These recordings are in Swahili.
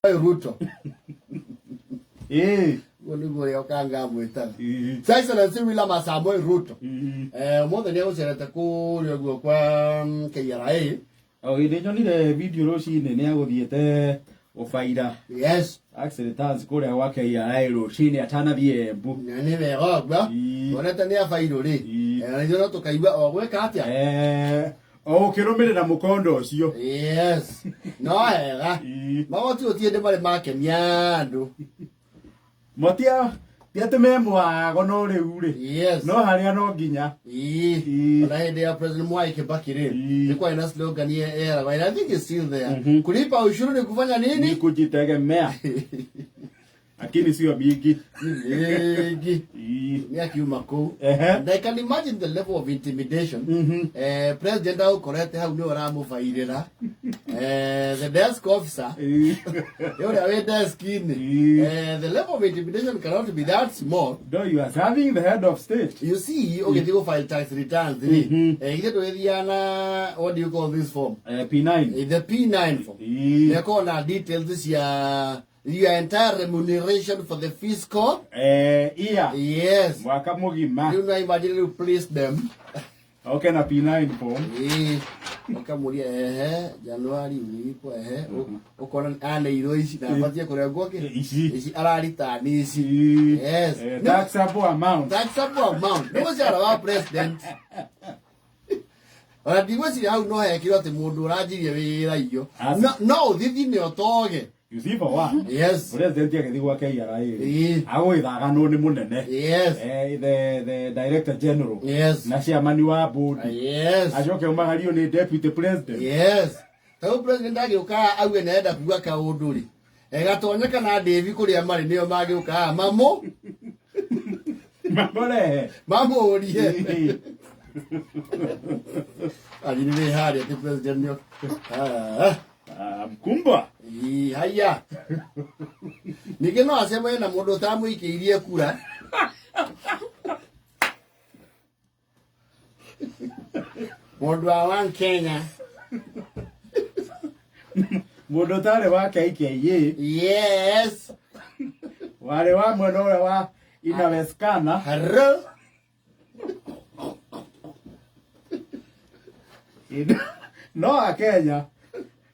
Ruto. Woni okanga mwita. Sasa lazima ila masamo Ruto. Mothe ni gucerete ku ryo kwa KRA. Inde nyonire video rucini ni aguthiete ubaira. Yes. Accidents kuria wa KRA rucini atanathie Embu. Ni wega gwa. Wonete ni abairo ri. Ndio tukaigua ogweka atia. Kirumirira mukondo ucio. Yes. No hega. Magoti utiende bale make miandu. Motia tiateme mwago no riu ri. Yes. No haria no nginya. Na hende ya President Mwai Kibaki ri. Ni kwa ina slogan era. I think it's still there. Kulipa ushuru ni kufanya nini? Ni kujitegemea. Lakini sio bigi. Bigi. Ni akiuma ko. And I can imagine the level of intimidation. President au correct how no ramufairira. The desk officer. You're away desk in. The level of intimidation cannot be that small. No, you are serving the head of state. You see, okay, they go file tax returns. What do you call this form? P9. The P9 form. They call now details this year. Your entire remuneration for the fiscal year. Yes. Mwaka mugima. You know, imagine you place them. Okay, na P9 form. Mwaka muria January ulipo ukona ane iro isi na batia kore goke. Isi ararita ni isi. Yes. Taxable amount. Taxable amount. No was our president. Ora diwesi au no hekiro ati mundu urajirie wira iyo. No, thithi ni otoge. You see for what? Yes. President yake thigwa KRA. Agwithaga no ni munene. Yes. The director general. Yes. Na chairman wa board. Yes. Ajoke umahario ni deputy president. Yes. Tau president agiuka auwe naenda kuga kaundu ri. Gatonyeka na Devi kuria mari niyo magiuka mamo. Mamore. Mamo rie. Ali ni hari ati president niyo. Mkumba. Haya. Nige no asema na mundu tamu ikiirie kura. Mundu wa Kenya. Mundu tare wa KKA. Yes. Wale wa mweno wa inawezekana. Hello. No Kenya.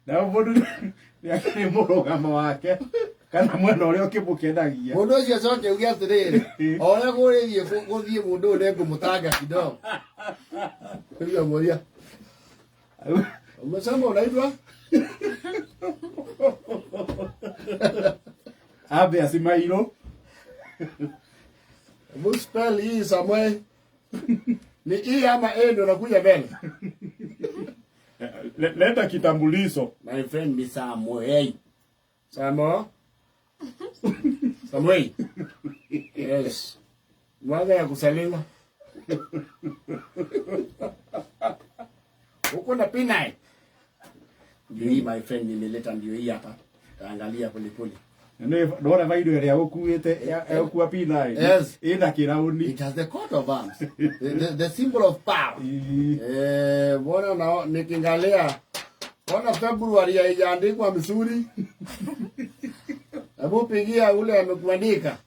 Na mundu ni murugamo wake kana mwena uria ukimukenagia mundu ucio coke ugia atiriri oria guririe guthie mundu uri ngumutanga kidogo ndio moria umesema unaitwa abe asimairo muspell hii Samuel ni hii ama endo nakuja mbele. Leta kitambulisho. My friend ni Samuel. Samuel. Yes. Mwaga ya kusalima. Uko na P9. Ndio my friend nimeleta ndio hii hapa. Angalia pole pole. Ndora vaido ya okuete ya okua P9. Yes. Ina kirauni. It has the coat of arms. the symbol of power. Bwana na nikingalia. Bwana February haijaandikwa Missouri. Hebu pigia ule amekuandika.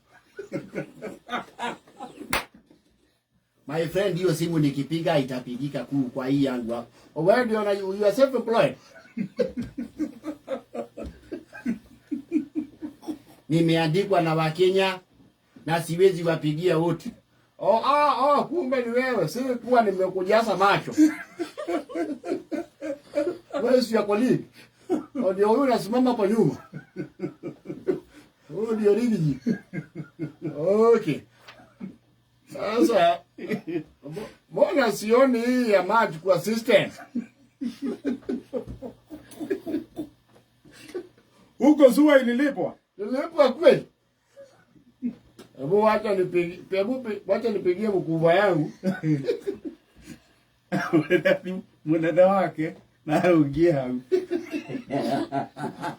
My friend, hiyo simu nikipiga itapigika kwa hii yangu hapo. Wewe ndio you are self employed. Nimeandikwa na Wakenya na siwezi wapigia wote. Kumbe ni wewe. Si kuwa nimekujaza macho. Wewe si ya colleague. Ndio huyu anasimama kwa nyuma. Huyu ndio nini? Okay. Sasa mbona sioni hii ya maji kwa system? Huko zuwa ililipwa. Nilipwa kweli. Hebu wacha nipigie mkubwa yangu. Mwenenda wake na ungia hau.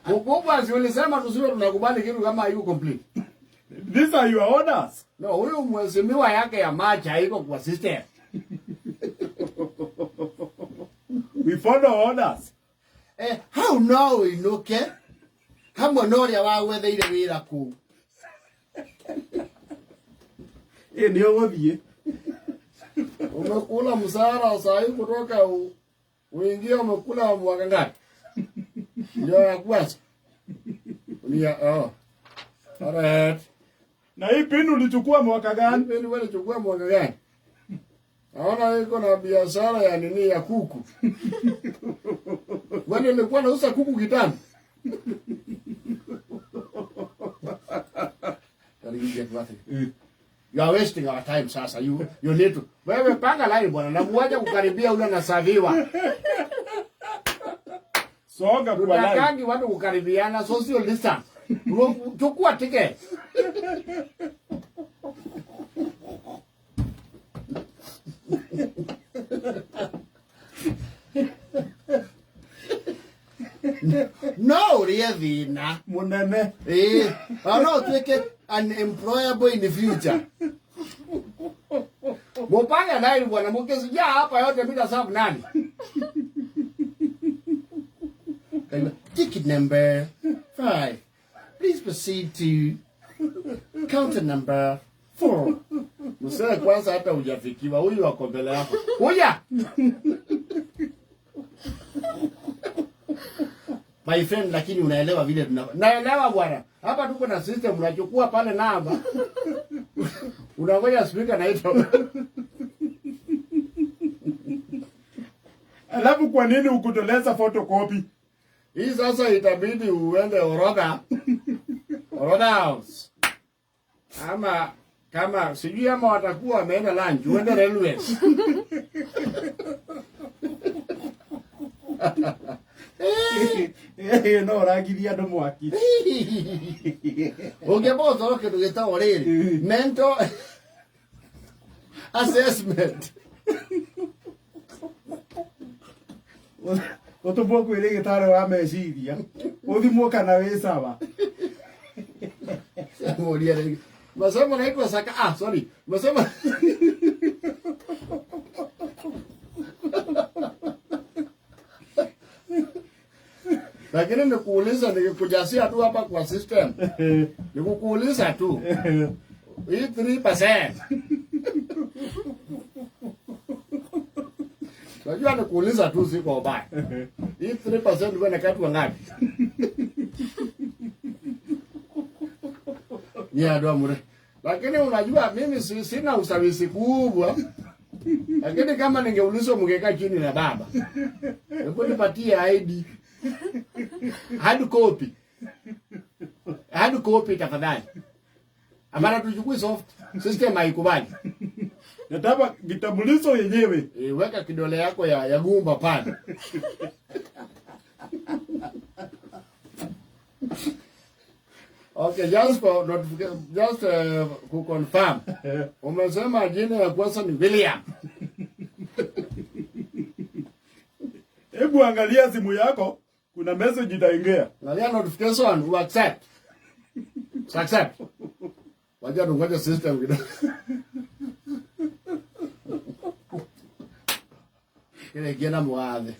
Mkubwa si ulisema tusiwe tunakubali kitu kama hiyo complete. These are your orders. No, huyo mheshimiwa yake ya maji haiko kwa system. We follow orders. How now, okay? hamwe na uria wawetheire wira ku ndio gothie umekula msara sahi kutoka uingie umekula mwaka ngapi ndio ya kwanza alright. Na hii pini ulichukua mwaka gani? Pini wewe ulichukua mwaka gani? Naona iko na biashara ya nini ya kuku. Wewe ulikuwa unauza kuku kitambo. You are wasting our time sasa. You need to. Wewe panga line bwana na muaje kukaribia ule anasaviwa. Songa kwa line. Tunakangi watu kukaribiana social distance. Chukua ticket. No, really, na. Munene. No, take it unemployable in the future. Mupanga nai bwana mukesi ya hapa yote bila sababu nani? Ticket number 5. Please proceed to counter number 4. Msee kwanza hata hujafikiwa huyu wako mbele yako. Huja. My friend, lakini unaelewa vile naelewa bwana. Hapa tuko na system unachukua pale namba. Unangoja speaker na ito. Alafu kwa nini ukutoleza photocopy? Hii sasa itabidi uende orodha house. Ama kama sijui ama watakuwa wameenda lunch, uende railways. No ragiria ndo mwaki. Ungeboza roke tugeta oriri. Mental assessment. Otobo kwire gitare wa meciria. Uthimwo kana wi sawa. Moria. Masomo naitwa saka. Sorry. Masomo. Lakini nikuuliza nikikujasia tu hapa kwa system. Nikuuliza tu. Hii 3%. Unajua nikuuliza tu siko ubaya. Hii 3% wewe nakatwa ngapi? Ni ado mure. Lakini unajua mimi sina usawisi kubwa. Lakini kama ningeulizwa mngeka chini na baba. Hebu nipatie ID. Hard copy tafadhali. Amara tuchukue soft system haikubali. Nataka kitambulisho yenyewe. Weka kidole yako ya gumba pale. Okay, just to confirm. Umesema jina ya kwanza ni William. Hebu angalia simu yako, kuna message itaingia. Angalia notification, you accept. Accept. Wacha tungoje system kidogo. Kile kiana muadhe.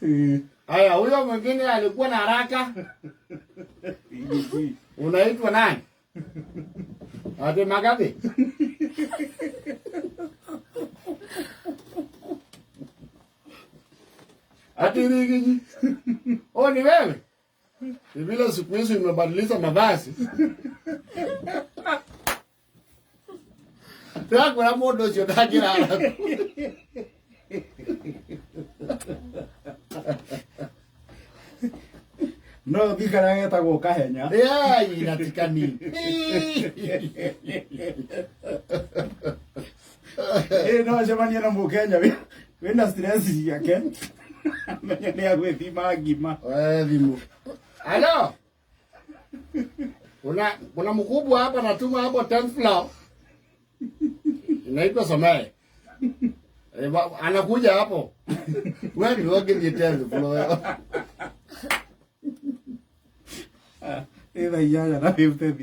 Haya, huyo mwingine alikuwa na haraka. Unaitwa nani? Ate Magabe. Ati Rigiji. Ni wewe? Ni vile siku hizi umebadilisha mavazi. Tako na modo sio dakira. No bikara ngeta go kahenya. Inatikani. No jamani na Mkenya wena stress yake. Mwenye ni agwethima ngima. Thimu. Halo. Kuna mkubwa hapa natuma hapo 10th floor. Inaitwa Somee. Anakuja hapo. Wewe ni wage ni 10th floor. Eva ya na 53.